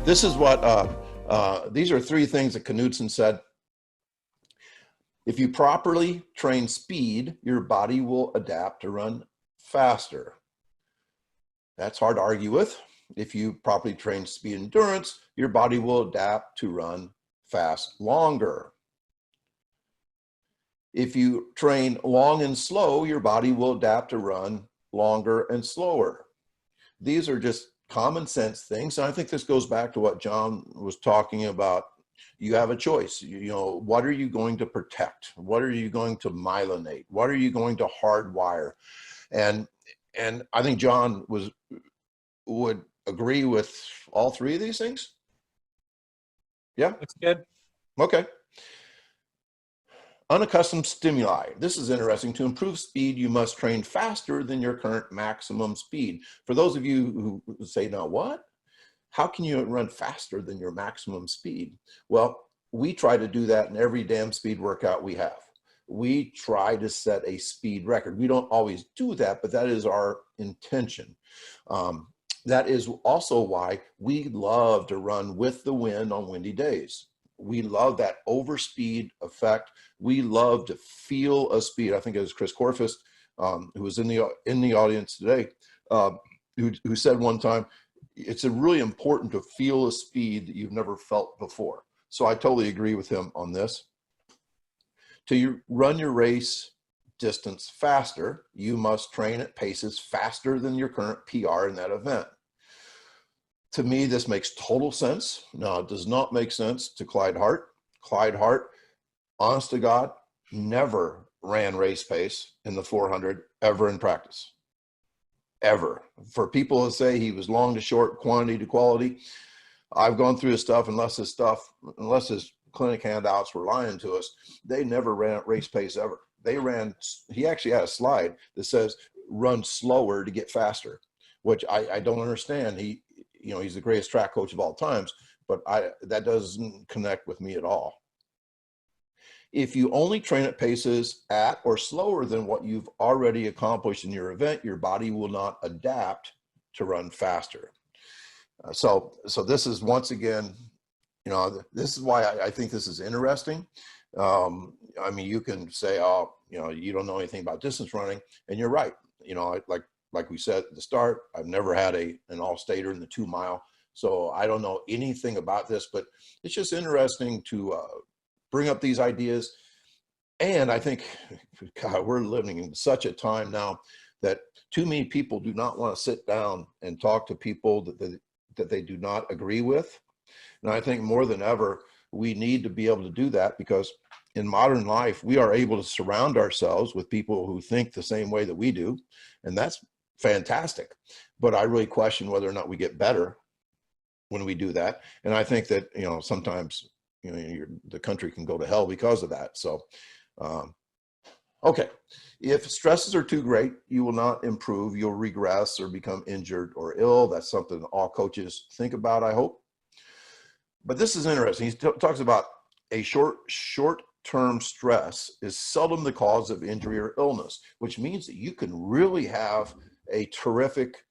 This is what, these are three things that Knudsen said. If you properly train speed, your body will adapt to run faster. That's hard to argue with. If you properly train speed endurance, your body will adapt to run fast longer. If you train long and slow, your body will adapt to run longer and slower. These are just common sense things. And I think this goes back to what John was talking about. You have a choice. You know, what are you going to protect? What are you going to myelinate? What are you going to hardwire? And I think John would agree with all three of these things. Yeah? That's good. Okay. Unaccustomed stimuli. This is interesting. To improve speed, you must train faster than your current maximum speed. For those of you who say, now what? How can you run faster than your maximum speed? Well, we try to do that in every damn speed workout we have. We try to set a speed record. We don't always do that, but that is our intention. That is also why we love to run with the wind on windy days. We love that overspeed effect. We love to feel a speed. I think it was Chris Corfus, who was in the audience today, who said one time, it's really important to feel a speed that you've never felt before. So I totally agree with him on this. To run your race distance faster, you must train at paces faster than your current PR in that event. To me, this makes total sense. Now, it does not make sense to Clyde Hart. Clyde Hart, honest to God, never ran race pace in the 400 ever in practice. Ever. For people who say he was long to short, quantity to quality, I've gone through his stuff, unless his clinic handouts were lying to us, they never ran race pace ever. He actually had a slide that says, run slower to get faster, which I don't understand. He's the greatest track coach of all times, but that doesn't connect with me at all. If you only train at paces at or slower than what you've already accomplished in your event, your body will not adapt to run faster. So this is, once again, this is why I think this is interesting. I mean, you can say, oh, you don't know anything about distance running, and you're right. Like we said at the start, I've never had an all-stater in the 2 mile, so I don't know anything about this, but it's just interesting to bring up these ideas. And I think, God, we're living in such a time now that too many people do not want to sit down and talk to people that they do not agree with. And I think more than ever, we need to be able to do that, because in modern life, we are able to surround ourselves with people who think the same way that we do. And that's fantastic. But I really question whether or not we get better when we do that. And I think that, sometimes, the country can go to hell because of that. So, okay. If stresses are too great, you will not improve. You'll regress or become injured or ill. That's something all coaches think about, I hope. But this is interesting. He talks about a short-term stress is seldom the cause of injury or illness, which means that you can really have a terrific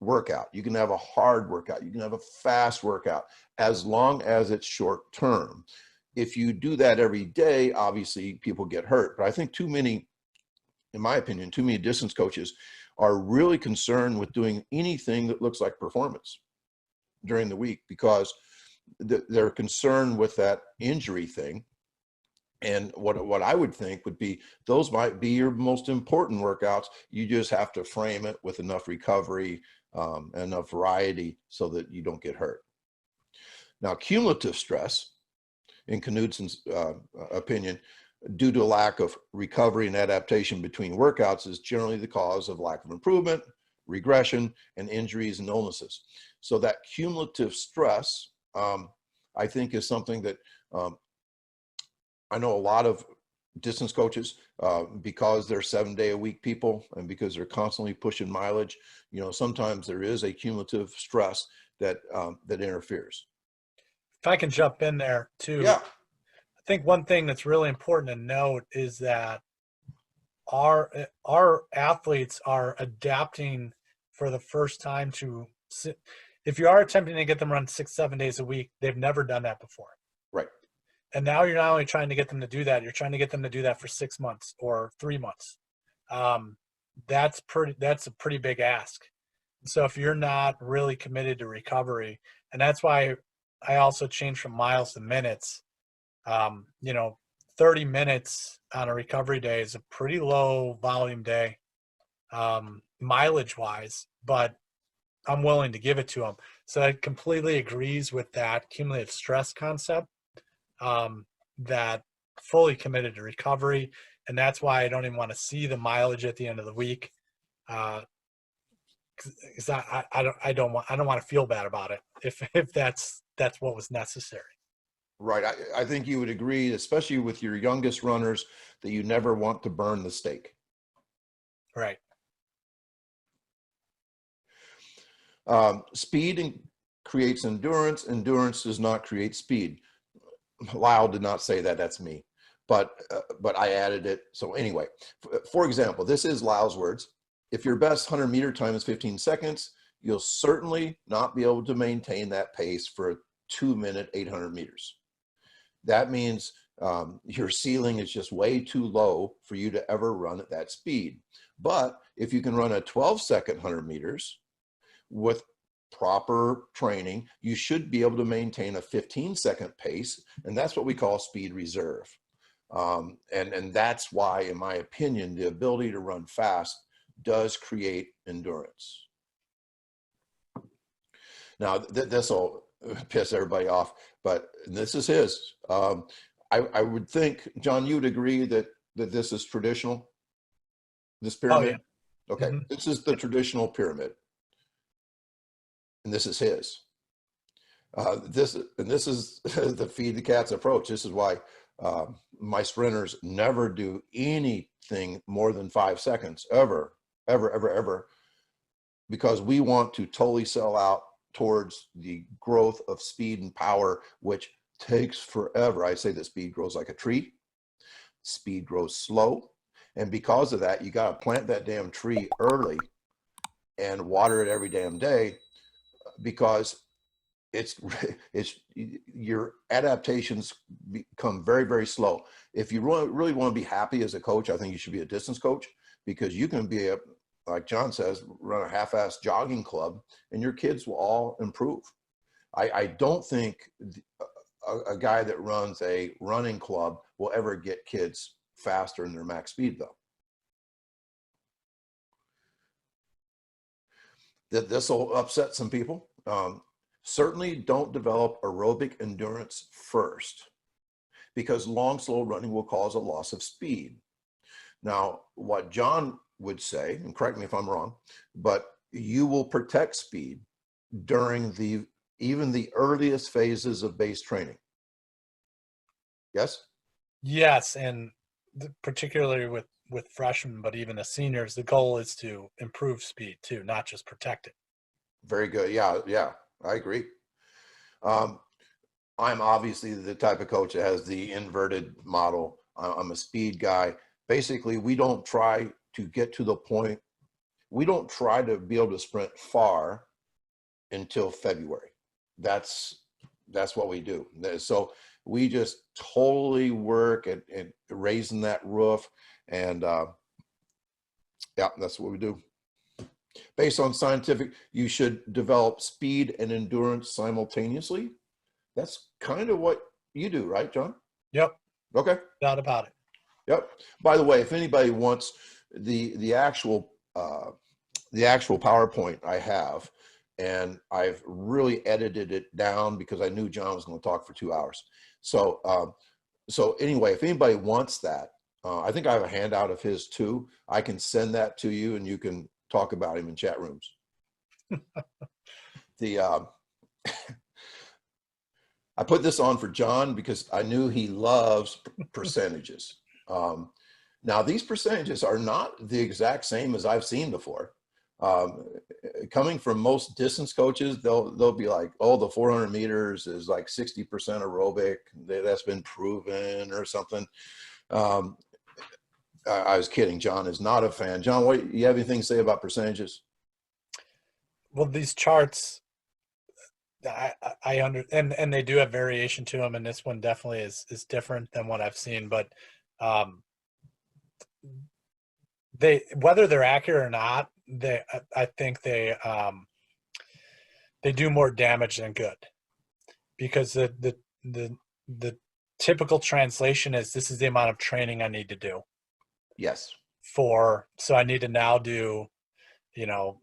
workout. You can have a hard workout. You can have a fast workout, as long as it's short-term. If you do that every day, obviously people get hurt. But I think in my opinion, too many distance coaches are really concerned with doing anything that looks like performance during the week, because they're concerned with that injury thing. And what I would think would be, those might be your most important workouts. You just have to frame it with enough recovery and enough variety so that you don't get hurt. Now, cumulative stress, in Knudsen's opinion, due to a lack of recovery and adaptation between workouts, is generally the cause of lack of improvement, regression, and injuries and illnesses. So that cumulative stress, I think, is something that I know a lot of distance coaches, because they're 7-day-a-week people and because they're constantly pushing mileage, sometimes there is a cumulative stress that interferes. If I can jump in there too. Yeah. I think one thing that's really important to note is that our athletes are adapting for the first time to if you are attempting to get them run 6-7 days a week, they've never done that before. Right. And now you're not only trying to get them to do that, you're trying to get them to do that for 6 months or 3 months. That's a pretty big ask. So if you're not really committed to recovery, and that's why I also changed from miles to minutes. 30 minutes on a recovery day is a pretty low volume day, mileage wise, but I'm willing to give it to them. So it completely agrees with that cumulative stress concept, that fully committed to recovery. And that's why I don't even want to see the mileage at the end of the week. Because I don't want to feel bad about it if that's what was necessary. Right. I think you would agree, especially with your youngest runners, that you never want to burn the stake. Right. Speed creates endurance. Endurance does not create speed. Lyle did not say that. That's me. But I added it. So anyway, for example, this is Lyle's words. If your best 100-meter time is 15 seconds, you'll certainly not be able to maintain that pace for a 2-minute 800 meters. That means your ceiling is just way too low for you to ever run at that speed. But if you can run a 12-second 100 meters with proper training, you should be able to maintain a 15-second pace, and that's what we call speed reserve. And that's why, in my opinion, the ability to run fast does create endurance. Now, this will piss everybody off, but this is his. I would think, John, you would agree that this is traditional, this pyramid? Oh, yeah. Okay, This is the traditional pyramid, and this is his. This is the feed the cats approach. This is why my sprinters never do anything more than 5 seconds, ever, because we want to totally sell out towards the growth of speed and power, which takes forever. I say that speed grows like a tree. Speed grows slow. And because of that, you got to plant that damn tree early and water it every damn day, because it's your adaptations become very, very slow. If you really want to be happy as a coach, I think you should be a distance coach, because you can be like John says, run a half-ass jogging club and your kids will all improve. I don't think a guy that runs a running club will ever get kids faster in their max speed, though. This will upset some people. Certainly don't develop aerobic endurance first, because long, slow running will cause a loss of speed. Now, what John would say, and correct me if I'm wrong, but you will protect speed during even the earliest phases of base training. Yes? Yes, and particularly with freshmen, but even the seniors, the goal is to improve speed too, not just protect it. Very good. Yeah, I agree. I'm obviously the type of coach that has the inverted model. I'm a speed guy. Basically, we don't try to get to the point. We don't try to be able to sprint far until February. That's what we do. So we just totally work at raising that roof, and yeah, that's what we do. Based on scientific, you should develop speed and endurance simultaneously. That's kind of what you do, right, John? Yep. Okay. Doubt about it. Yep. By the way, if anybody wants the actual PowerPoint I have, and I've really edited it down because I knew John was going to talk for 2 hours. So anyway, if anybody wants that, I think I have a handout of his too. I can send that to you, and you can talk about him in chat rooms. I put this on for John because I knew he loves percentages. Now, these percentages are not the exact same as I've seen before. Coming from most distance coaches, they'll be like, oh, the 400 meters is like 60% aerobic. That's been proven or something. I was kidding. John is not a fan. John, what you have anything to say about percentages? Well, these charts I under and they do have variation to them, and this one definitely is different than what I've seen. But um, they, whether they're accurate or not, I think they do more damage than good, because the the typical translation is, this is the amount of training I need to do Yes. so I need to now do, you know,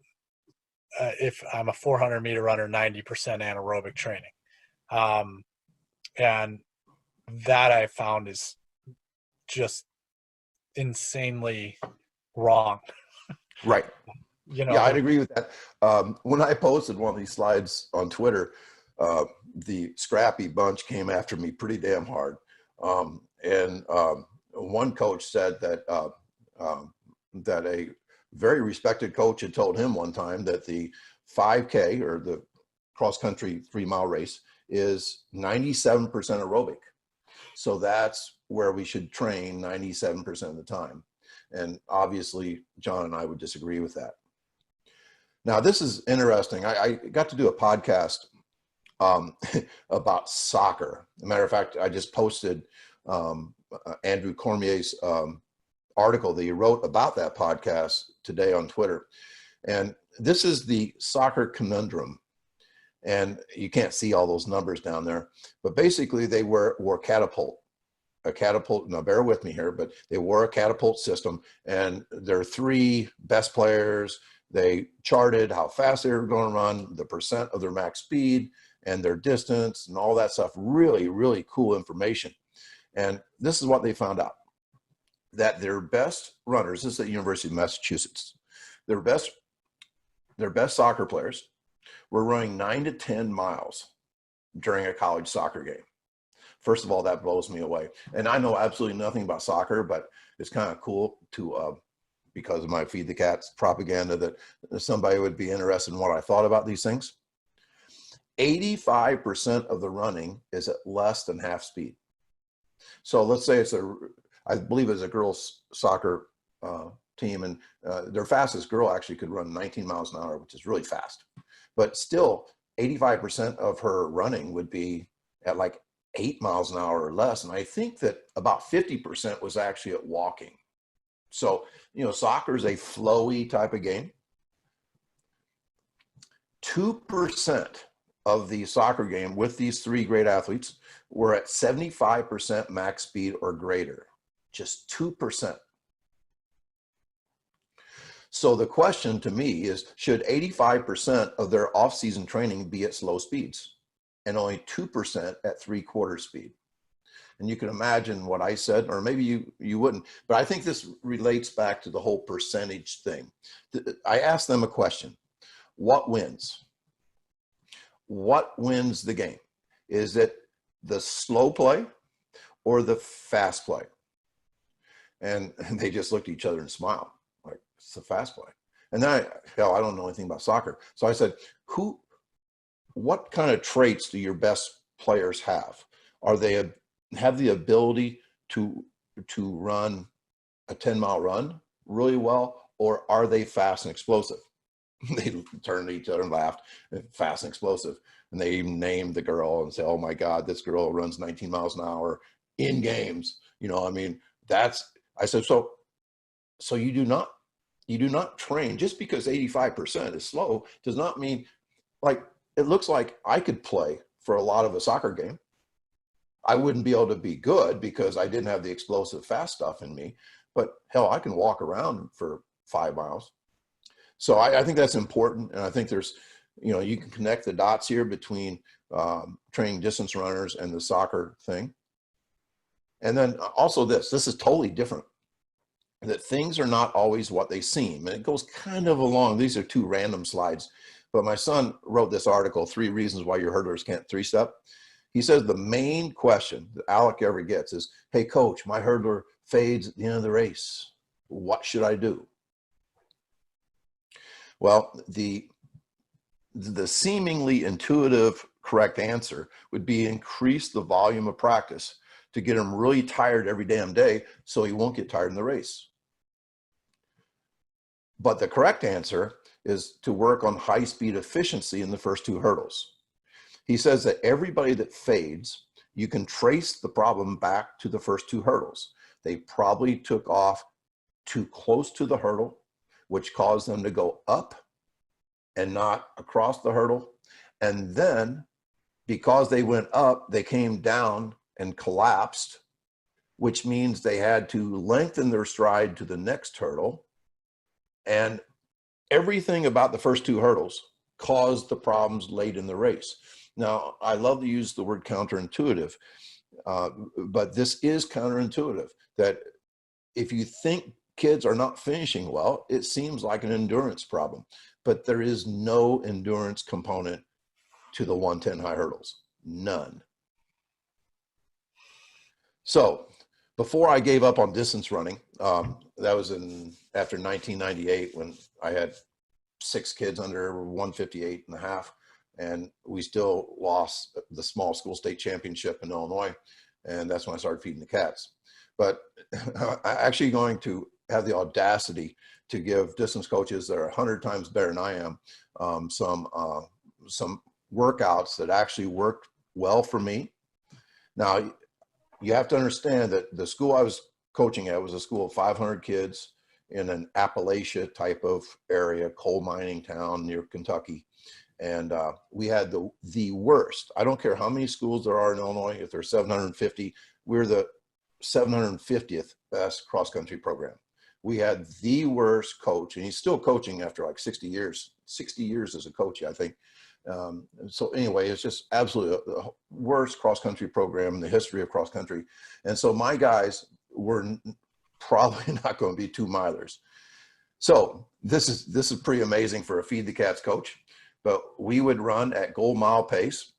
if I'm a 400-meter runner, 90% anaerobic training. Um, and that I found is just insanely wrong. Right. You know, Yeah, I'd agree with that. When I posted one of these slides on Twitter, the scrappy bunch came after me pretty damn hard. And one coach said that a very respected coach had told him one time that the 5K, or the cross country 3-mile race, is 97% aerobic. So that's where we should train 97% of the time. And obviously, John and I would disagree with that. Now, this is interesting. I got to do a podcast about soccer. As a matter of fact, I just posted Andrew Cormier's article that he wrote about that podcast today on Twitter. And this is the soccer conundrum. And you can't see all those numbers down there, but basically they wore a catapult. Now bear with me here, but they wore a catapult system, and their 3 best players, they charted how fast they were going to run, the percent of their max speed, and their distance, and all that stuff. Really, really cool information. And this is what they found out: that their best runners, this is at the University of Massachusetts, their best soccer players were running 9 to 10 miles during a college soccer game. First of all, that blows me away. And I know absolutely nothing about soccer, but it's kind of cool to, because of my Feed the Cats propaganda, that somebody would be interested in what I thought about these things. 85% of the running is at less than half speed. So let's say I believe it's a girls' soccer team, and their fastest girl actually could run 19 miles an hour, which is really fast. But still, 85% of her running would be at like 8 miles an hour or less. And I think that about 50% was actually at walking. So, you know, soccer is a flowy type of game. 2% of the soccer game with these 3 great athletes were at 75% max speed or greater. Just 2%. So the question to me is, should 85% of their off-season training be at slow speeds, and only 2% at 3/4 speed? And you can imagine what I said, or maybe you wouldn't, but I think this relates back to the whole percentage thing. I asked them a question: what wins? What wins the game? Is it the slow play or the fast play? And they just looked at each other and smiled, like, it's the fast play. And then I don't know anything about soccer. So I said, what kind of traits do your best players have? Are they have the ability to run a 10-mile run really well, or are they fast and explosive? They turned to each other and laughed. Fast and explosive. And they even named the girl and say, oh my God, this girl runs 19 miles an hour in games. You know, I mean, I said, so you do not train just because 85% is slow does not mean, like, it looks like I could play for a lot of a soccer game. I wouldn't be able to be good because I didn't have the explosive fast stuff in me, but hell, I can walk around for 5 miles. So I think that's important. And I think there's, you know, you can connect the dots here between training distance runners and the soccer thing. And then also this is totally different, that things are not always what they seem. And it goes kind of along, these are 2 random slides, but my son wrote this article, 3 reasons why your hurdlers can't 3-step. He says the main question that Alec ever gets is, hey coach, my hurdler fades at the end of the race. What should I do? Well, the seemingly intuitive correct answer would be increase the volume of practice to get him really tired every damn day so he won't get tired in the race. But the correct answer is to work on high speed efficiency in the first 2 hurdles. He says that everybody that fades, you can trace the problem back to the first two hurdles. They probably took off too close to the hurdle, which caused them to go up and not across the hurdle. And then because they went up, they came down and collapsed, which means they had to lengthen their stride to the next hurdle. And everything about the first two hurdles caused the problems late in the race. Now, I love to use the word counterintuitive, but this is counterintuitive, that if you think kids are not finishing well, it seems like an endurance problem, but there is no endurance component to the 110 high hurdles, none. So before I gave up on distance running, that was after 1998 when I had 6 kids under 158 and a half, and we still lost the small school state championship in Illinois. And that's when I started feeding the cats. But I'm actually going to have the audacity to give distance coaches that are 100 times better than I am some workouts that actually worked well for me. Now, you have to understand that the school I was coaching at was a school of 500 kids in an Appalachia type of area, coal mining town near Kentucky. And we had the worst. I don't care how many schools there are in Illinois, if there's 750, we're the 750th best cross-country program. We had the worst coach, and he's still coaching after like 60 years as a coach, I think. So anyway, it's just absolutely the worst cross-country program in the history of cross-country. And so my guys were probably not going to be 2-milers. So this is pretty amazing for a feed the cats coach, but we would run at goal mile pace,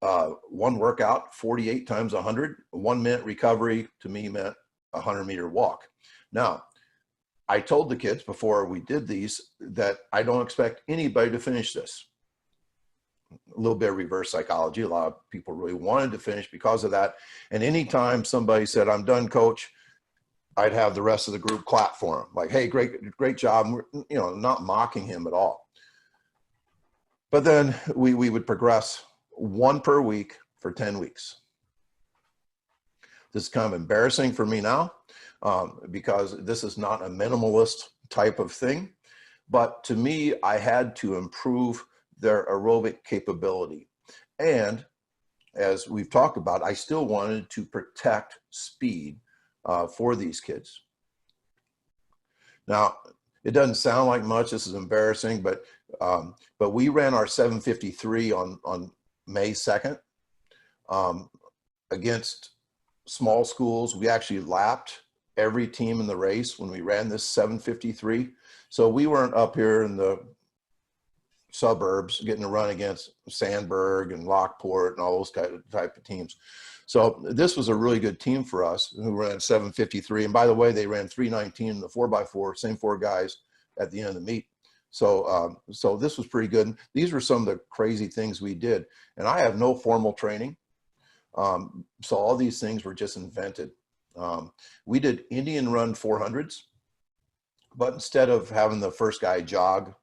one workout, 48 times 100, 1 minute recovery to me meant a 100-meter walk. Now, I told the kids before we did these that I don't expect anybody to finish this. A little bit of reverse psychology. A lot of people really wanted to finish because of that. And anytime somebody said, "I'm done, coach," I'd have the rest of the group clap for him. Like, "Hey, great job." You know, not mocking him at all. But then we would progress 1 per week for 10 weeks. This is kind of embarrassing for me now because this is not a minimalist type of thing. But to me, I had to improve their aerobic capability. And as we've talked about, I still wanted to protect speed for these kids. Now, it doesn't sound like much. This is embarrassing, but we ran our 753 on May 2nd against small schools. We actually lapped every team in the race when we ran this 753. So we weren't up here in the suburbs getting to run against Sandburg and Lockport and all those type of teams. So this was a really good team for us who ran 753. And by the way, they ran 319 in the 4x4, same 4 guys at the end of the meet. So so this was pretty good. These were some of the crazy things we did. And I have no formal training. So all these things were just invented. We did Indian run 400s, but instead of having the first guy jog,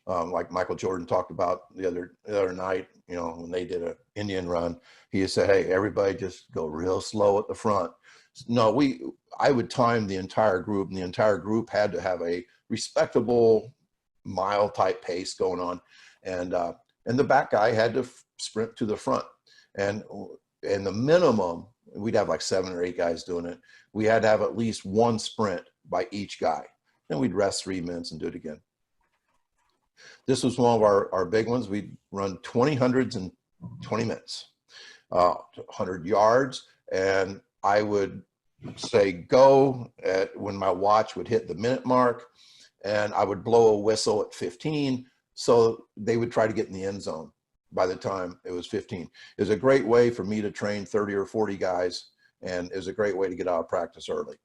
like Michael Jordan talked about the other night, you know, when they did an Indian run, he said, "Hey, everybody just go real slow at the front." No, I would time the entire group, and the entire group had to have a respectable mile type pace going on. And the back guy had to sprint to the front. And the minimum, we'd have like 7 or 8 guys doing it. We had to have at least 1 sprint by each guy. Then we'd rest 3 minutes and do it again. This was one of our big ones. We'd run 20 hundreds in 20 minutes, 100 yards. And I would say go when my watch would hit the minute mark, and I would blow a whistle at 15. So they would try to get in the end zone by the time it was 15. It was a great way for me to train 30 or 40 guys, and it was a great way to get out of practice early.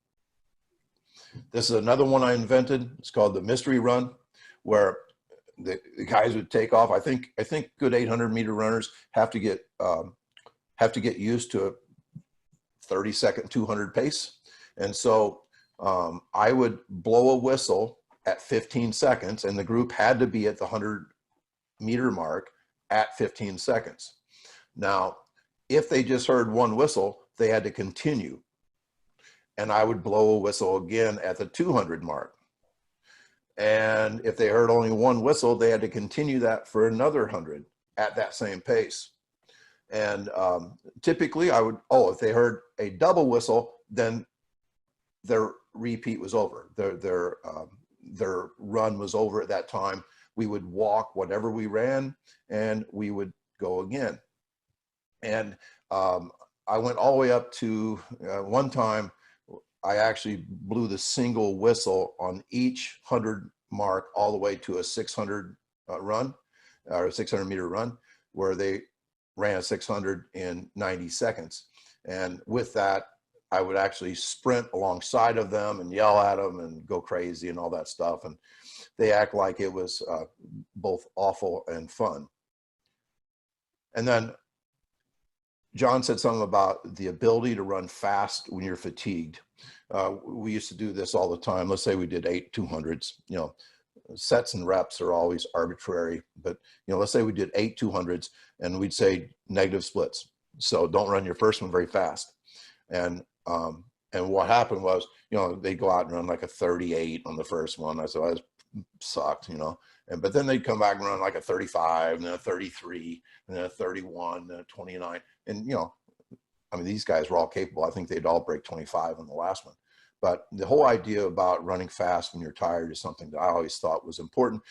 This is another one I invented. It's called the mystery run, where the guys would take off. I think good 800-meter runners have to get used to a 30-second 200 pace. And so I would blow a whistle at 15 seconds, and the group had to be at the 100-meter mark at 15 seconds. Now, if they just heard one whistle, they had to continue. And I would blow a whistle again at the 200 mark. And if they heard only one whistle, they had to continue that for another 100 at that same pace. And typically I would, if they heard a double whistle, then their repeat was over. Their run was over at that time. We would walk whatever we ran and we would go again. And I went all the way up to one time, I actually blew the single whistle on each 100 mark all the way to a 600 run, or a 600 meter run, where they ran a 600 in 90 seconds. And with that, I would actually sprint alongside of them and yell at them and go crazy and all that stuff. And they act like it was both awful and fun. And then John said something about the ability to run fast when you're fatigued. We used to do this all the time. Let's say we did 8 200s. You know, sets and reps are always arbitrary, but you know, let's say we did 8 200s and we'd say negative splits. So don't run your first one very fast. And what happened was, you know, they'd go out and run like a 38 on the first one. I said, well, that sucked, you know. But then they'd come back and run like a 35 and then a 33 and then a 31 and a 29. And, you know, I mean, these guys were all capable. I think they'd all break 25 on the last one. But the whole idea about running fast when you're tired is something that I always thought was important.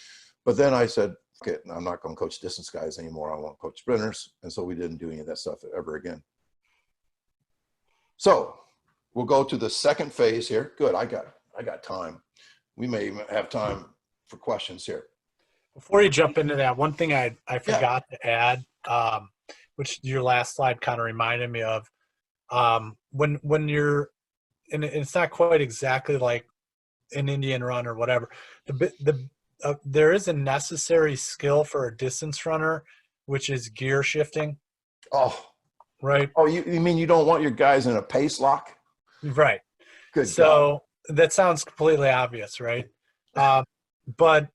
But then I said, okay, I'm not going to coach distance guys anymore. I want to coach sprinters. And so we didn't do any of that stuff ever again. So we'll go to the second phase here. Good, I got time. We may even have time for questions here. Before you jump into that, one thing I forgot to add, which your last slide kind of reminded me of, when you're, and it's not quite exactly like an Indian run or whatever, there is a necessary skill for a distance runner, which is gear shifting. Oh, right. Oh, you mean you don't want your guys in a pace lock? Right. Good. So that sounds completely obvious, right? But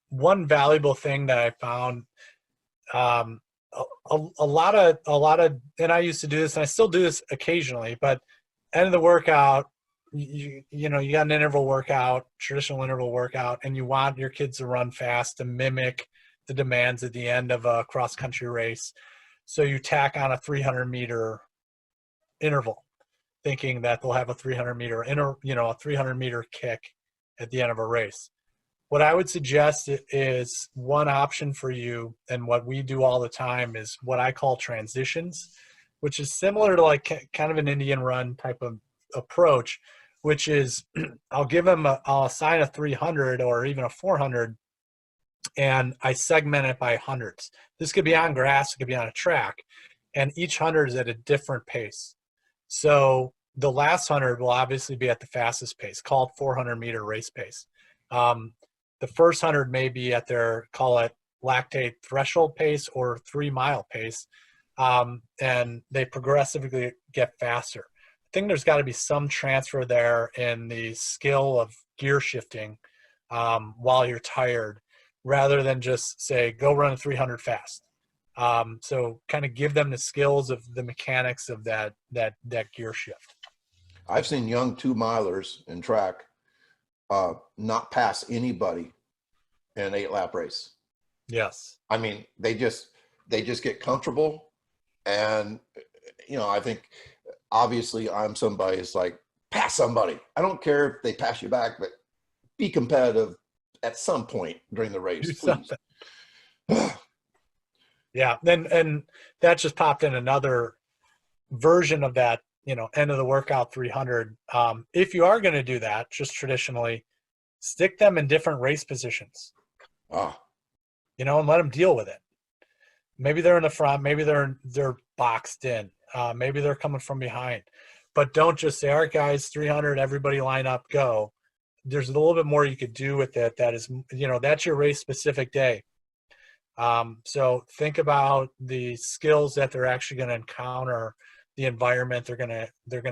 one valuable thing that I found, a lot of, and I used to do this, and I still do this occasionally, but end of the workout, you know, you got an interval workout, traditional interval workout, and you want your kids to run fast to mimic the demands at the end of a cross country race. So you tack on a 300 meter interval, thinking that they'll have a 300 meter a 300 meter kick at the end of a race. What I would suggest is one option for you, and what we do all the time, is what I call transitions, which is similar to like kind of an Indian run type of approach, which is I'll assign a 300 or even a 400, and I segment it by hundreds. This could be on grass, it could be on a track, and each 100 is at a different pace. So the last 100 will obviously be at the fastest pace, called 400 meter race pace. The first 100 may be at their, call it lactate threshold pace or 3 mile pace, and they progressively get faster. I think there's got to be some transfer there in the skill of gear shifting while you're tired, rather than just say, go run a 300 fast. So kind of give them the skills of the mechanics of that gear shift. I've seen young 2-milers in track not pass anybody in an 8-lap race. Yes. I mean, they just get comfortable. And, you know, I think obviously I'm somebody who's like, pass somebody. I don't care if they pass you back, but be competitive at some point during the race, please. Yeah. And that just popped in another version of that, you know, end of the workout 300. If you are going to do that, just traditionally, stick them in different race positions. You know, and let them deal with it. Maybe they're in the front, maybe they're boxed in, maybe they're coming from behind. But don't just say, all right, guys, 300, everybody line up, go. There's a little bit more you could do with it. That is, you know, that's your race specific day. So think about the skills that they're actually going to encounter, the environment they're going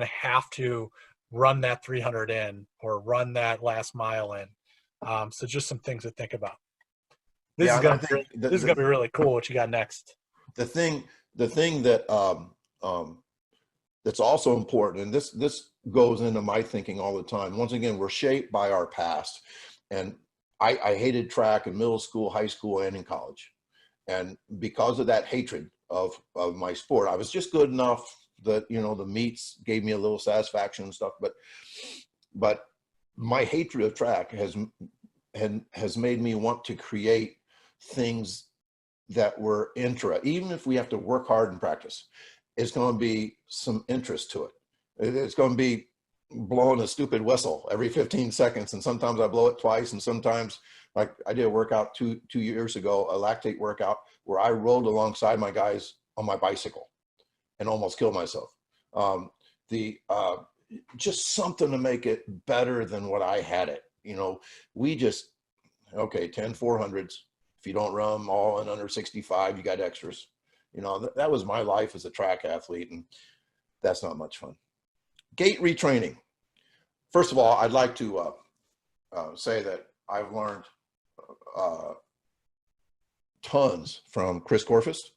to have to run that 300 in, or run that last mile in. So just some things to think about. This is going to be really cool what you got next. The thing the thing that that's also important, and this goes into my thinking all the time. Once again, we're shaped by our past, and I hated track in middle school, high school, and in college, and because of that hatred of my sport, I was just good enough that, you know, the meets gave me a little satisfaction and stuff, but my hatred of track has made me want to create things that were even if we have to work hard in practice, it's going to be some interest to it. It's going to be blowing a stupid whistle every 15 seconds. And sometimes I blow it twice. And sometimes, like I did a workout two years ago, a lactate workout, where I rode alongside my guys on my bicycle and almost killed myself. Just something to make it better than what I had it. You know, we just, okay, 10 400s. If you don't run them all in under 65, you got extras. You know, that was my life as a track athlete, and that's not much fun. Gait retraining. First of all, I'd like to say that I've learned tons from Chris Korfist,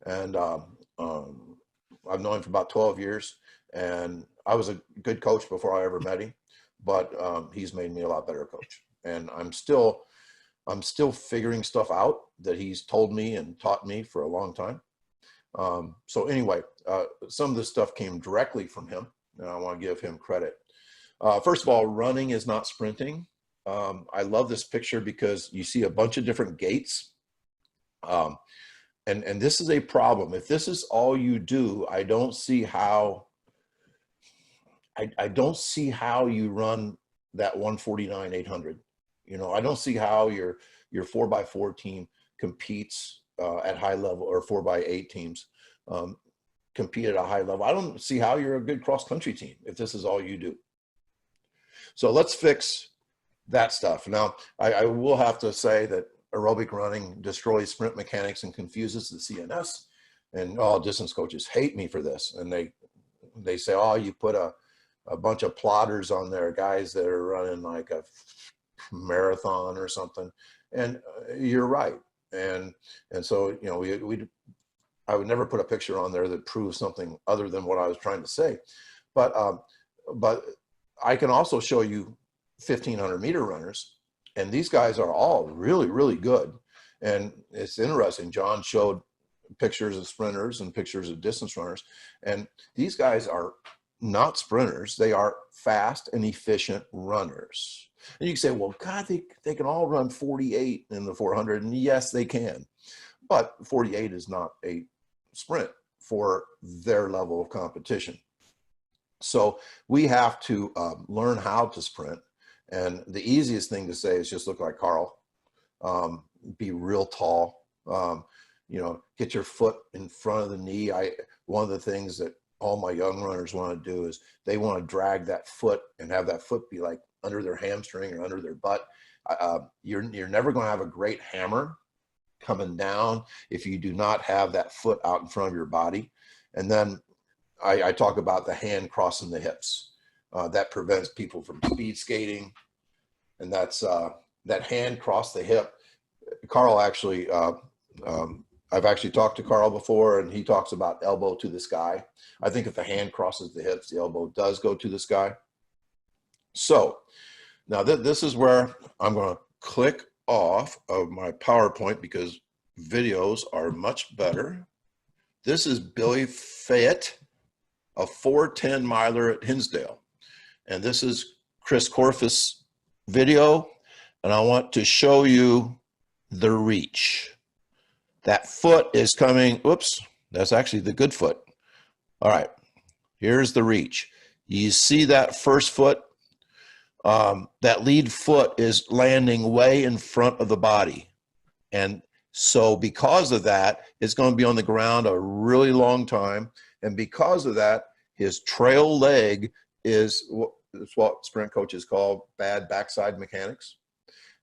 and I've known him for about 12 years, and I was a good coach before I ever met him, but he's made me a lot better coach, and I'm still figuring stuff out that he's told me and taught me for a long time. So anyway, some of this stuff came directly from him, and I want to give him credit. First of all, running is not sprinting. I love this picture because you see a bunch of different gaits. And this is a problem. If this is all you do, I don't see how you run that 149 800. You know, I don't see how your 4x4 team competes at high level, or 4x8 teams compete at a high level. I don't see how you're a good cross country team if this is all you do. So let's fix that stuff. Now, I will have to say that aerobic running destroys sprint mechanics and confuses the CNS. And distance coaches hate me for this. And they say, oh, you put a bunch of plotters on there, guys that are running like a marathon or something. And you're right. And so, you know, I would never put a picture on there that proves something other than what I was trying to say. But I can also show you 1,500 meter runners, and these guys are all really, really good. And it's interesting. John showed pictures of sprinters and pictures of distance runners, and these guys are not sprinters. They are fast and efficient runners. And you can say, well, God, they can all run 48 in the 400. And yes, they can. But 48 is not a sprint for their level of competition. So we have to learn how to sprint. And the easiest thing to say is just look like Carl, be real tall, you know, get your foot in front of the knee. One of the things that all my young runners want to do is they want to drag that foot and have that foot be like under their hamstring or under their butt. You're never going to have a great hammer coming down if you do not have that foot out in front of your body. And then I talk about the hand crossing the hips. That prevents people from speed skating, and that's that hand cross the hip. Carl actually, I've actually talked to Carl before, and he talks about elbow to the sky. I think if the hand crosses the hips, the elbow does go to the sky. So now this is where I'm going to click off of my PowerPoint because videos are much better. This is Billy Fayette, a 410 miler at Hinsdale. And this is Chris Korfist's video. And I want to show you the reach. That foot is coming, whoops, that's actually the good foot. All right, here's the reach. You see that first foot? That lead foot is landing way in front of the body. And so because of that, it's going to be on the ground a really long time. And because of that, his trail leg is what sprint coaches call bad backside mechanics.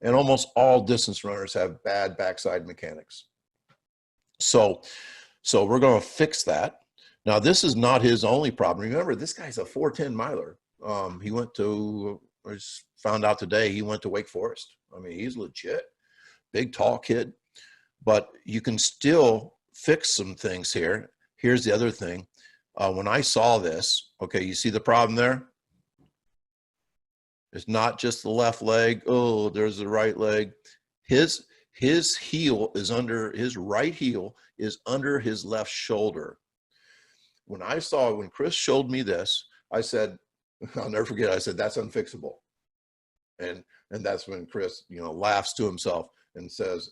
And almost all distance runners have bad backside mechanics. So we're going to fix that. Now, this is not his only problem. Remember, this guy's a 410 miler. He went to, I just found out today, he went to Wake Forest. I mean, he's legit. Big, tall kid. But you can still fix some things here. here's the other thing. When I saw this, okay, you see the problem there? It's not just the left leg. Oh, there's the right leg. His heel is under, his right heel is under his left shoulder. When Chris showed me this, I said, I'll never forget, I said, that's unfixable. And that's when Chris, laughs to himself and says,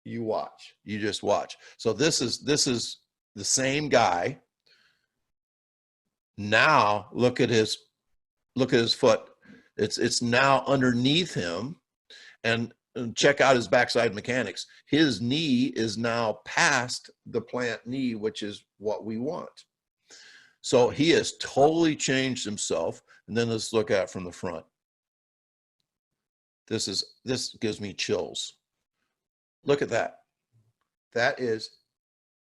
you watch, you just watch. So this is the same guy. Now look at his foot. It's now underneath him, and check out his backside mechanics. His knee is now past the plant knee, which is what we want. So he has totally changed himself. And then let's look at it from the front. This gives me chills. Look at that. That is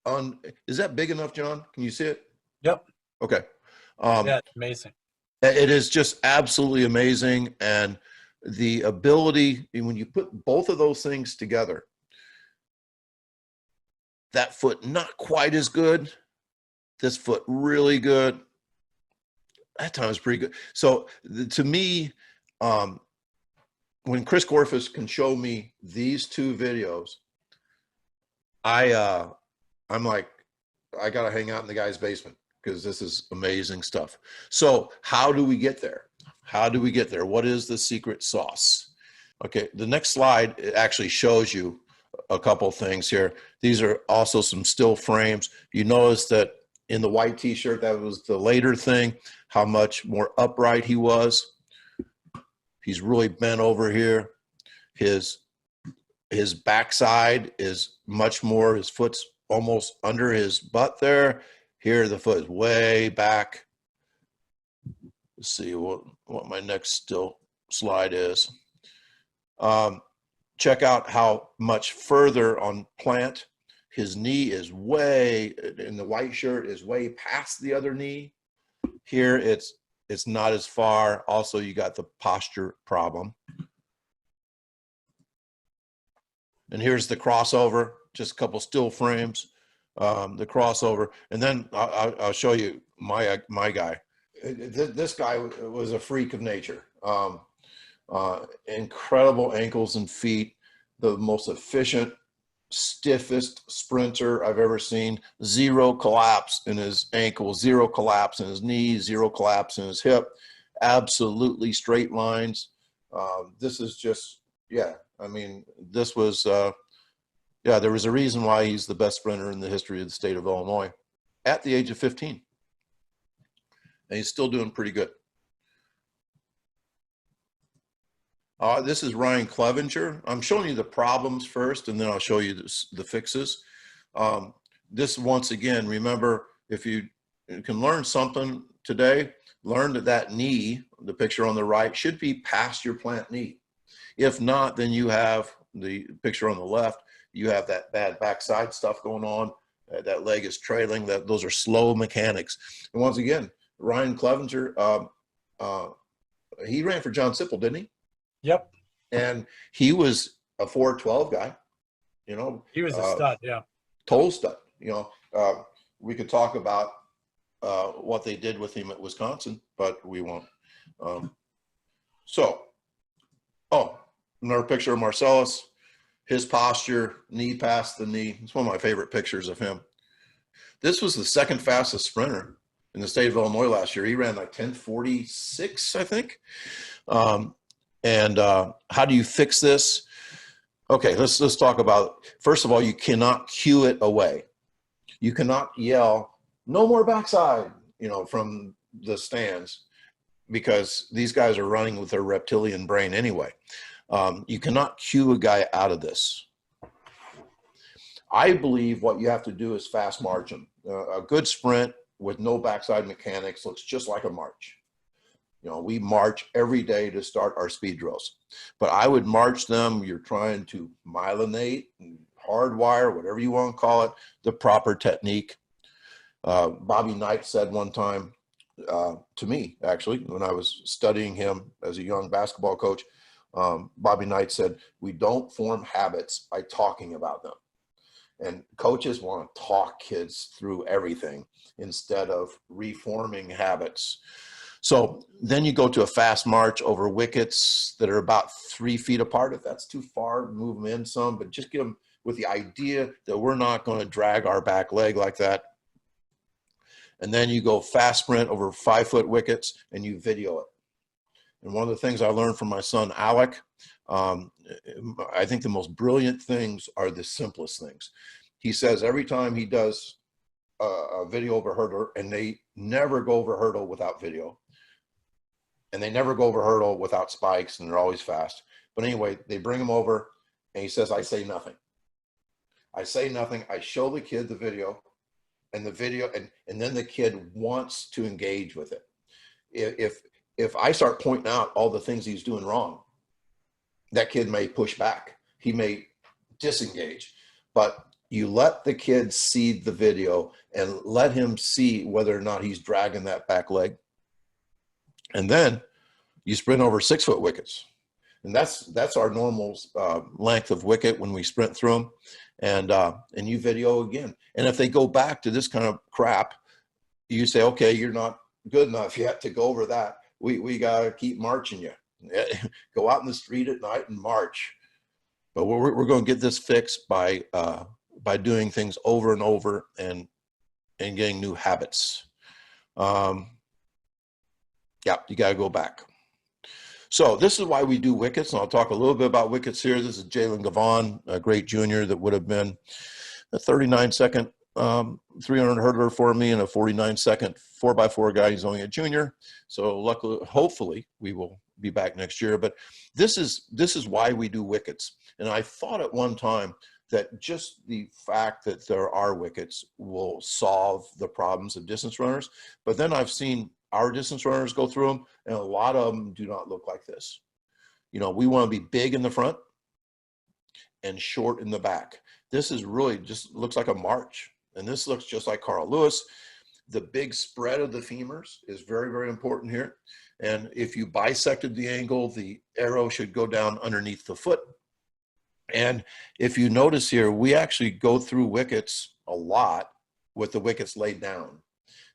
that big enough, John? Can you see it? Yep. Okay. Yeah, it's amazing. It is just absolutely amazing. And the ability, when you put both of those things together, that foot not quite as good, this foot really good, that time is pretty good. So to me, when Chris Gorfus can show me these two videos, I'm like, I got to hang out in the guy's basement, because this is amazing stuff. So how do we get there? How do we get there? What is the secret sauce? Okay, the next slide, it actually shows you a couple things here. These are also some still frames. You notice that in the white t-shirt, that was the later thing, how much more upright he was. He's really bent over here. His backside is much more, his foot's almost under his butt there. Here, the foot is way back. Let's see what my next still slide is. Check out how much further on plant. His knee is way, in the white shirt, is way past the other knee. Here, it's not as far. Also, you got the posture problem. And here's the crossover, just a couple still frames, the crossover. And then I'll show you my guy. This guy was a freak of nature. Incredible ankles and feet, the most efficient, stiffest sprinter I've ever seen. Zero collapse in his ankle, zero collapse in his knee, zero collapse in his hip, absolutely straight lines. This is just, yeah, I mean, this was, yeah, there was a reason why he's the best sprinter in the history of the state of Illinois at the age of 15. And he's still doing pretty good. This is Ryan Clevenger. I'm showing you the problems first, and then I'll show you the fixes. This, once again, remember, if you can learn something today, learn that knee, the picture on the right, should be past your plant knee. If not, then you have the picture on the left, you have that bad backside stuff going on. That leg is trailing. Those are slow mechanics. And once again, Ryan Clevenger, he ran for John Sipple, didn't he? Yep. And he was a 412 guy, you know. He was a stud, yeah. Total stud, you know. We could talk about what they did with him at Wisconsin, but we won't. Another picture of Marcellus, his posture, knee past the knee. It's one of my favorite pictures of him. This was the second fastest sprinter in the state of Illinois last year. He ran like 10:46, I think. How do you fix this? Okay, let's talk about, first of all, you cannot cue it away. You cannot yell, no more backside, you know, from the stands, because these guys are running with their reptilian brain anyway. You cannot cue a guy out of this. I believe what you have to do is fast march them. A good sprint with no backside mechanics looks just like a march. You know, we march every day to start our speed drills, but I would march them. You're trying to myelinate, hardwire, whatever you want to call it, the proper technique. Bobby Knight said one time to me, actually, when I was studying him as a young basketball coach, Bobby Knight said, we don't form habits by talking about them. And coaches want to talk kids through everything instead of reforming habits. So then you go to a fast march over wickets that are about 3 feet apart. If that's too far, move them in some, but just get them with the idea that we're not going to drag our back leg like that. And then you go fast sprint over 5-foot wickets and you video it. And one of the things I learned from my son, Alec, I think the most brilliant things are the simplest things. He says every time he does a video over hurdle, and they never go over hurdle without video, and they never go over hurdle without spikes, and they're always fast. But anyway, they bring him over, and he says, I say nothing. I say nothing. I show the kid the video, and then the kid wants to engage with it. If I start pointing out all the things he's doing wrong, that kid may push back. He may disengage. But you let the kid see the video and let him see whether or not he's dragging that back leg. And then you sprint over 6-foot wickets. And that's our normal length of wicket when we sprint through them. And you video again. And if they go back to this kind of crap, you say, okay, you're not good enough yet to go over that. We got to keep marching you. Go out in the street at night and march. But we're going to get this fixed by doing things over and over and getting new habits. Yeah, you got to go back. So this is why we do wickets, and I'll talk a little bit about wickets here. This is Jalen Gavon, a great junior that would have been a 39-second 300 hurdler for me and a 49-second 4x4 guy. He's only a junior, so luckily, hopefully, we will be back next year. But this is why we do wickets. And I thought at one time that just the fact that there are wickets will solve the problems of distance runners. But then I've seen our distance runners go through them, and a lot of them do not look like this. You know, we want to be big in the front and short in the back. This is really just looks like a march. And this looks just like Carl Lewis. The big spread of the femurs is very, very important here. And if you bisected the angle, the arrow should go down underneath the foot. And if you notice here, we actually go through wickets a lot with the wickets laid down,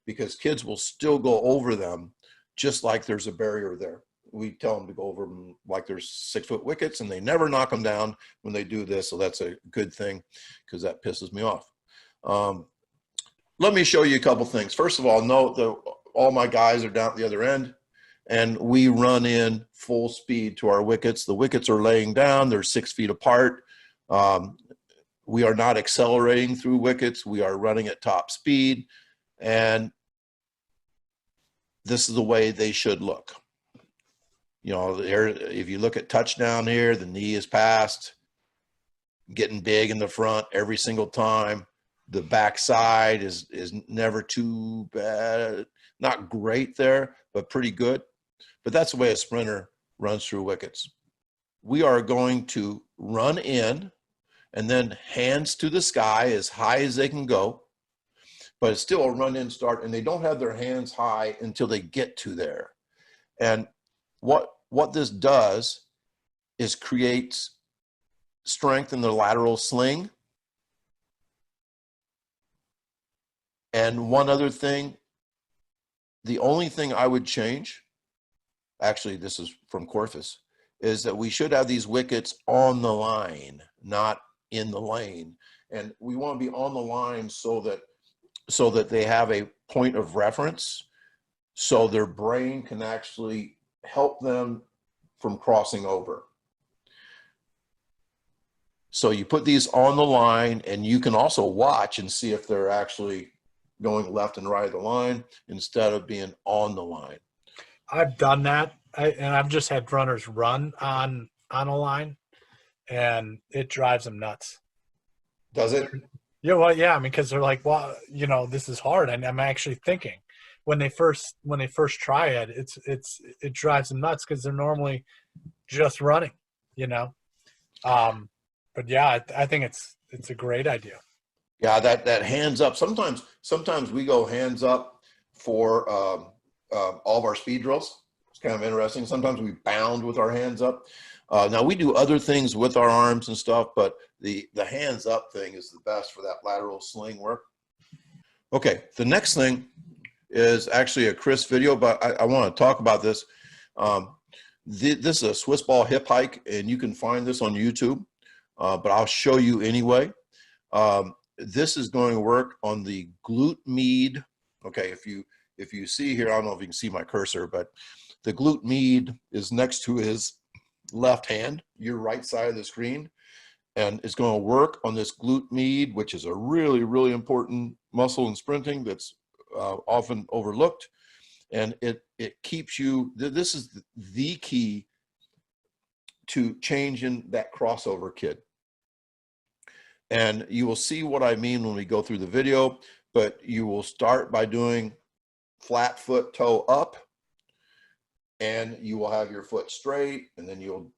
because kids will still go over them just like there's a barrier there. We tell them to go over them like there's 6-foot wickets, and they never knock them down when they do this. So that's a good thing, because that pisses me off. Let me show you a couple things. First of all, note that all my guys are down at the other end, and we run in full speed to our wickets. The wickets are laying down. They're 6 feet apart. We are not accelerating through wickets. We are running at top speed, and this is the way they should look. You know, there, if you look at touchdown here, the knee is passed, getting big in the front every single time. The backside is never too bad. Not great there, but pretty good. But that's the way a sprinter runs through wickets. We are going to run in and then hands to the sky as high as they can go. But it's still a run in start, and they don't have their hands high until they get to there. And what this does is creates strength in the lateral sling. And one other thing, the only thing I would change, actually this is from Corfus, is that we should have these wickets on the line, not in the lane. And we want to be on the line so that they have a point of reference, so their brain can actually help them from crossing over. So you put these on the line, and you can also watch and see if they're actually going left and right of the line instead of being on the line. I've done that, and I've just had runners run on a line, and it drives them nuts. Does it? Yeah, well, yeah. I mean, because they're like, well, you know, this is hard, and I'm actually thinking when they first try it, it drives them nuts because they're normally just running, you know. But yeah, I think it's a great idea. Yeah, that hands up. Sometimes we go hands up for all of our speed drills. It's kind of interesting. Sometimes we bound with our hands up. Now we do other things with our arms and stuff, but the hands up thing is the best for that lateral sling work. Okay, the next thing is actually a Chris video, but I want to talk about this. This is a Swiss ball hip hike, and you can find this on YouTube, but I'll show you anyway. This is going to work on the glute med. Okay, if you see here, I don't know if you can see my cursor, but the glute med is next to his left hand, your right side of the screen, and it's going to work on this glute med, which is a really, really important muscle in sprinting that's often overlooked. And it keeps you, this is the key to changing that crossover kid. And you will see what I mean when we go through the video, but you will start by doing flat foot toe up, and you will have your foot straight, and then you'll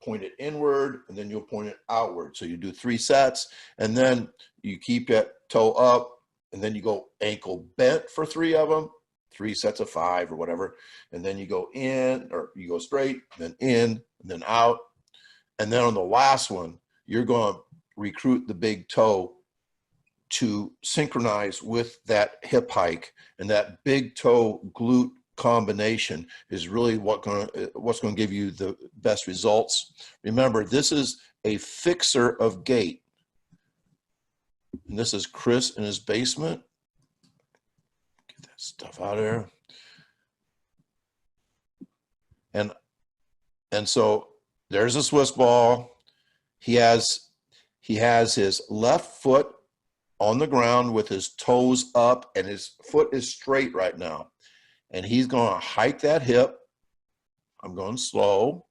point it inward, and then you'll point it outward. So you do 3 sets, and then you keep that toe up, and then you go ankle bent for 3 of them, 3 sets of 5 or whatever, and then you go in, or you go straight, then in, and then out. And then on the last one, you're going to recruit the big toe to synchronize with that hip hike, and that big toe glute combination is really what's going to give you the best results. Remember, this is a fixer of gait. And this is Chris in his basement. Get that stuff out of there. And so there's a Swiss ball. He has his left foot on the ground with his toes up, and his foot is straight right now. And he's going to hike that hip. I'm going slow.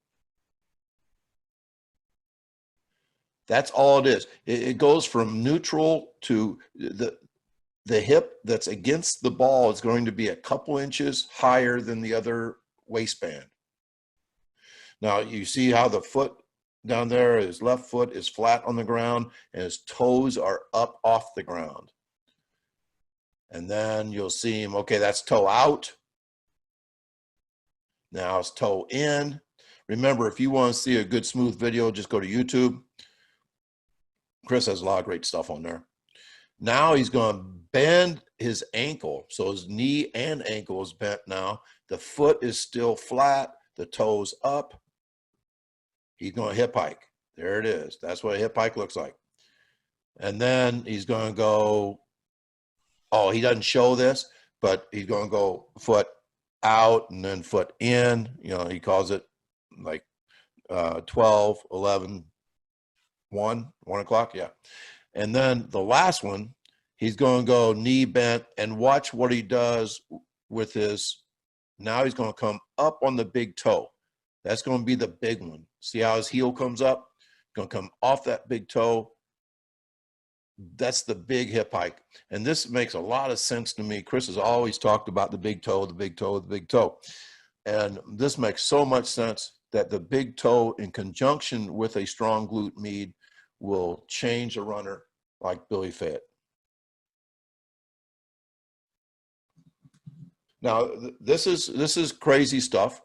That's all it is. It goes from neutral to the hip that's against the ball is going to be a couple inches higher than the other waistband. Now you see how the foot down there, his left foot is flat on the ground and his toes are up off the ground. And then you'll see him, okay, that's toe out. Now it's toe in. Remember, if you want to see a good smooth video, just go to YouTube. Chris has a lot of great stuff on there. Now he's going to bend his ankle. So his knee and ankle is bent now. The foot is still flat, the toes up. He's going to hip hike. There it is. That's what a hip hike looks like. And then he's going to go, oh, he doesn't show this, but he's going to go foot out and then foot in. You know, he calls it like 12, 11, 1 o'clock. Yeah. And then the last one, he's going to go knee bent, and watch what he does with his, now he's going to come up on the big toe. That's going to be the big one. See how his heel comes up? Going to come off that big toe. That's the big hip hike. And this makes a lot of sense to me. Chris has always talked about the big toe, the big toe, the big toe. And this makes so much sense that the big toe in conjunction with a strong glute med will change a runner like Billy Fayette. Now, this is crazy stuff.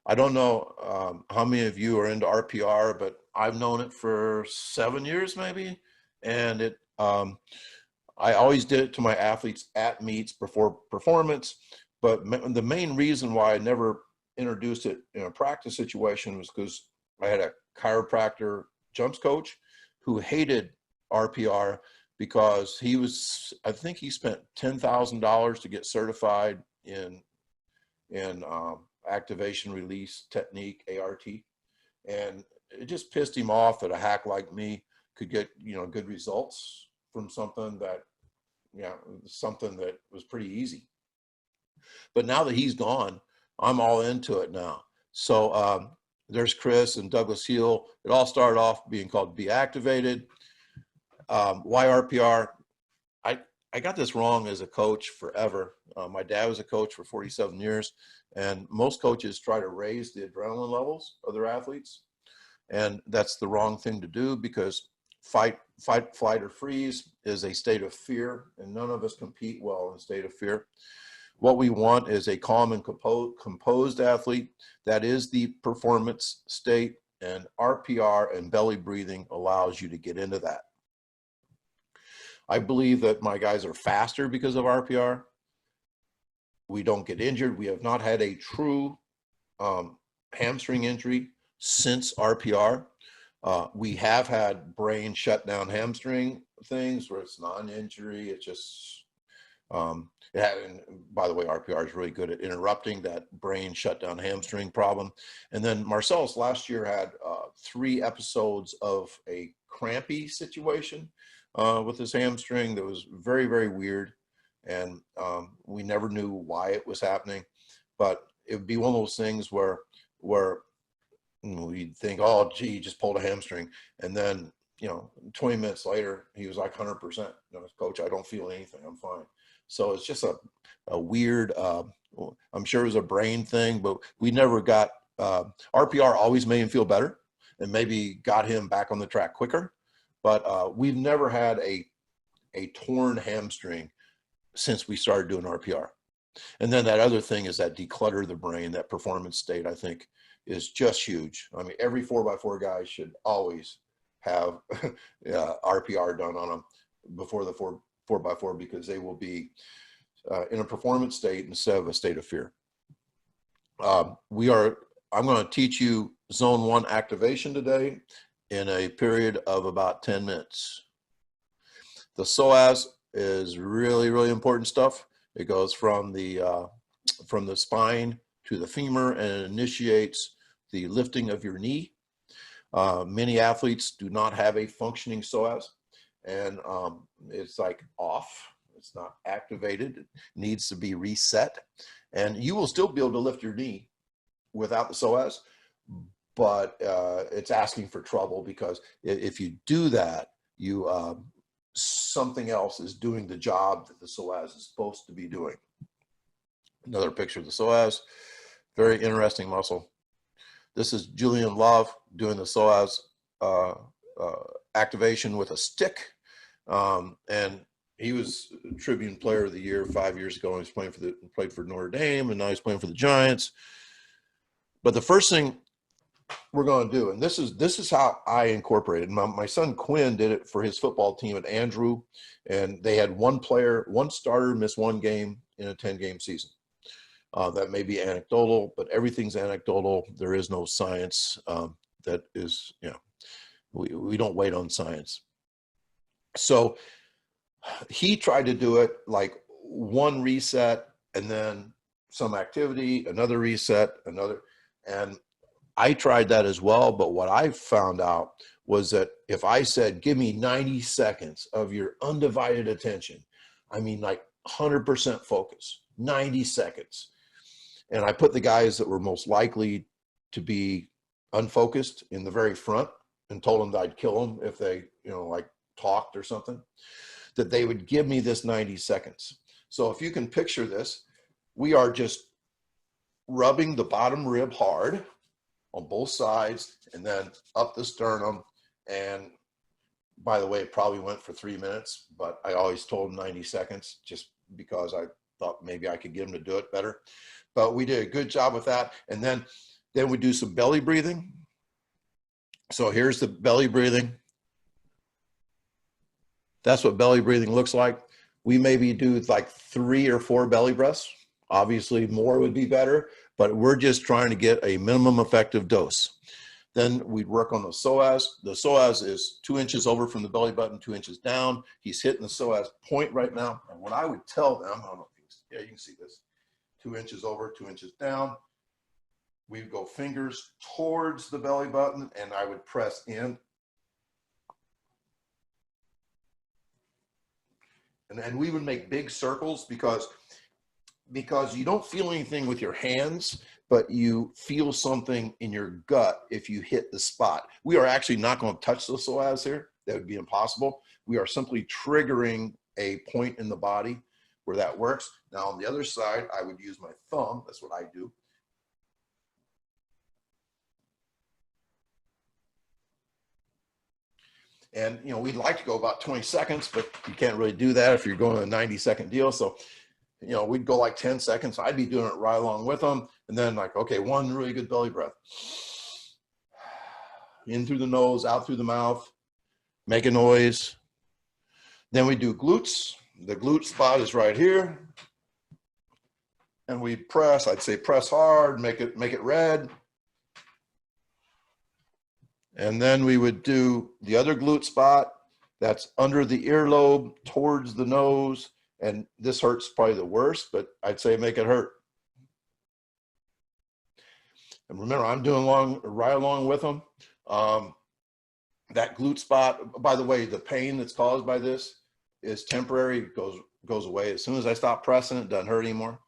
I don't know how many of you are into RPR, but I've known it for 7 years maybe. And I always did it to my athletes at meets before performance. But the main reason why I never introduced it in a practice situation was because I had a chiropractor jumps coach who hated RPR because he was, I think he spent $10,000 to get certified in activation release technique, ART. And it just pissed him off that a hack like me could get, you know, good results from something that, something that was pretty easy. But now that he's gone, I'm all into it now. So there's Chris and Douglas Heel. It all started off being called Be Activated. Why RPR? I got this wrong as a coach forever. My dad was a coach for 47 years, and most coaches try to raise the adrenaline levels of their athletes. And that's the wrong thing to do, because fight, flight, or freeze is a state of fear, and none of us compete well in a state of fear. What we want is a calm and composed athlete. That is the performance state, And RPR and belly breathing allows you to get into that. I believe that my guys are faster because of RPR. We don't get injured. We have not had a true hamstring injury since RPR. We have had brain shutdown hamstring things where it's non-injury. It's just, and by the way, RPR is really good at interrupting that brain shutdown hamstring problem. And then Marcellus last year had 3 episodes of a crampy situation with his hamstring that was very, very weird. And we never knew why it was happening, but it would be one of those things where we'd think, oh, gee, he just pulled a hamstring. And then, 20 minutes later, he was like 100%. Coach, I don't feel anything. I'm fine. So it's just a weird, I'm sure it was a brain thing, but we never got, RPR always made him feel better and maybe got him back on the track quicker. But we've never had a torn hamstring since we started doing RPR. And then that other thing is that declutter the brain, that performance state, I think is just huge. I mean, every 4x4 guy should always have RPR done on them before the 4x4 because they will be in a performance state instead of a state of fear. I'm going to teach you zone 1 activation today in a period of about 10 minutes. The psoas is really, really important stuff. It goes from the spine to the femur and initiates the lifting of your knee. Many athletes do not have a functioning psoas, and it's like off. It's not activated. It needs to be reset. And you will still be able to lift your knee without the psoas, but it's asking for trouble because if you do that, something else is doing the job that the psoas is supposed to be doing. Another picture of the psoas, very interesting muscle. This is Julian Love doing the psoas activation with a stick. And he was Tribune Player of the Year 5 years ago. He was played for Notre Dame, and now he's playing for the Giants. But the first thing we're going to do, and this is how I incorporated. My son Quinn did it for his football team at Andrew, and they had one starter miss 1 game in a 10-game season. That may be anecdotal, but everything's anecdotal. There is no science that is, we don't wait on science. So he tried to do it like 1 reset and then some activity, another reset, and I tried that as well. But what I found out was that if I said, give me 90 seconds of your undivided attention, I mean like 100% focus, 90 seconds. And I put the guys that were most likely to be unfocused in the very front and told them that I'd kill them if they, like talked or something, that they would give me this 90 seconds. So if you can picture this, we are just rubbing the bottom rib hard on both sides and then up the sternum. And by the way, it probably went for 3 minutes, but I always told them 90 seconds just because I thought maybe I could get them to do it better. But we did a good job with that. And then we do some belly breathing. So here's the belly breathing. That's what belly breathing looks like. We maybe do like 3 or 4 belly breaths. Obviously more would be better, but we're just trying to get a minimum effective dose. Then we'd work on the psoas. The psoas is 2 inches over from the belly button, 2 inches down. He's hitting the psoas point right now. And what I would tell them, I don't know if you can see this, 2 inches over, 2 inches down. We'd go fingers towards the belly button and I would press in. And we would make big circles because you don't feel anything with your hands, but you feel something in your gut if you hit the spot. We are actually not going to touch the psoas here. That would be impossible. We are simply triggering a point in the body where that works. Now on the other side, I would use my thumb. That's what I do. And, we'd like to go about 20 seconds, but you can't really do that if you're going a 90-second deal. So, we'd go like 10 seconds. I'd be doing it right along with them. And then like, okay, 1 really good belly breath. in through the nose, out through the mouth, make a noise. Then we do glutes. The glute spot is right here. And we press, I'd say press hard, make it red. And then we would do the other glute spot that's under the earlobe towards the nose. And this hurts probably the worst, but I'd say make it hurt. And remember, I'm doing right along with them. That glute spot, by the way, the pain that's caused by this is temporary, it goes away. As soon as I stop pressing, it doesn't hurt anymore.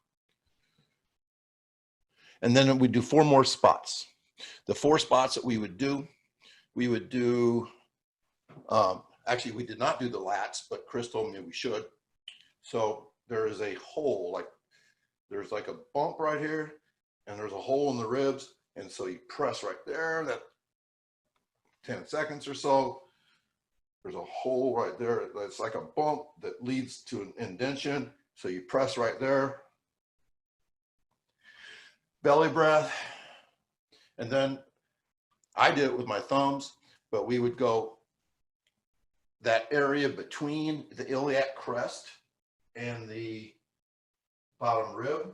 And then we do 4 more spots. The 4 spots that we would do, actually we did not do the lats, but Chris told me we should. So there is a hole, there's like a bump right here, and there's a hole in the ribs. And so you press right there, that 10 seconds or so. There's a hole right there. That's like a bump that leads to an indentation. So you press right there. Belly breath. And then I did it with my thumbs, but we would go that area between the iliac crest and the bottom rib.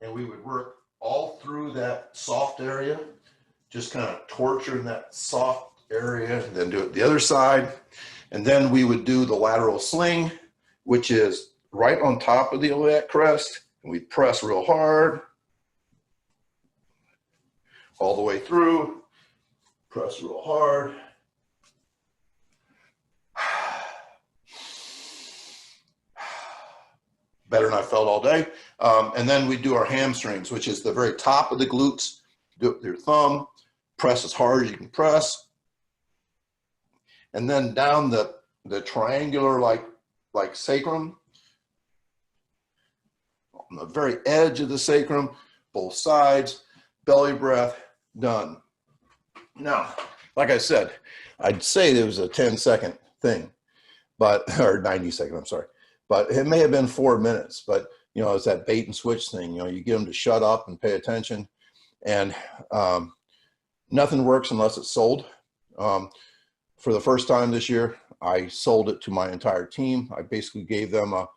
And we would work all through that soft area, just kind of torturing that soft area, and then do it the other side. And then we would do the lateral sling, which is right on top of the iliac crest. And we press real hard all the way through, press real hard. Better than I felt all day. And then we do our hamstrings, which is the very top of the glutes. Do it with your thumb, press as hard as you can press. And then down the triangular like sacrum, on the very edge of the sacrum, both sides, belly breath, done. Now, like I said, I'd say there was a 10-second thing, or 90-second, I'm sorry. But it may have been 4 minutes, but it's that bait and switch thing. You get them to shut up and pay attention, and nothing works unless it's sold. For the first time this year, I sold it to my entire team. I basically gave them a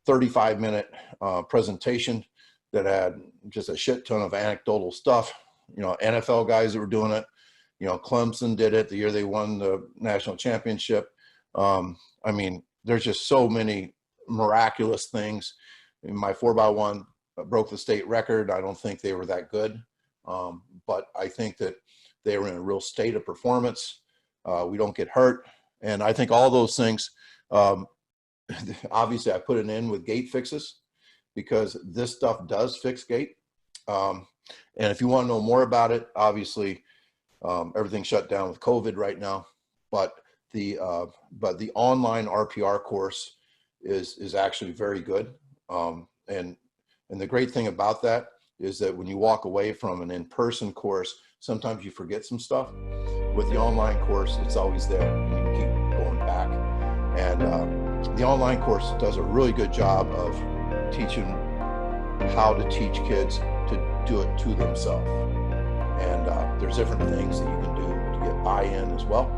35-minute presentation that had just a shit ton of anecdotal stuff. NFL guys that were doing it. Clemson did it the year they won the national championship. I mean, there's just so many miraculous things. My 4x1 broke the state record. I don't think they were that good, but I think that they were in a real state of performance. We don't get hurt, and I think all those things. Obviously, I put it in with gait fixes because this stuff does fix gait. And if you want to know more about it, obviously everything's shut down with COVID right now, but the online RPR course is actually very good. And the great thing about that is that when you walk away from an in-person course, sometimes you forget some stuff. With the online course, it's always there, and you can keep going back. And the online course does a really good job of teaching how to teach kids to do it to themselves. And there's different things that you can do to get buy-in as well.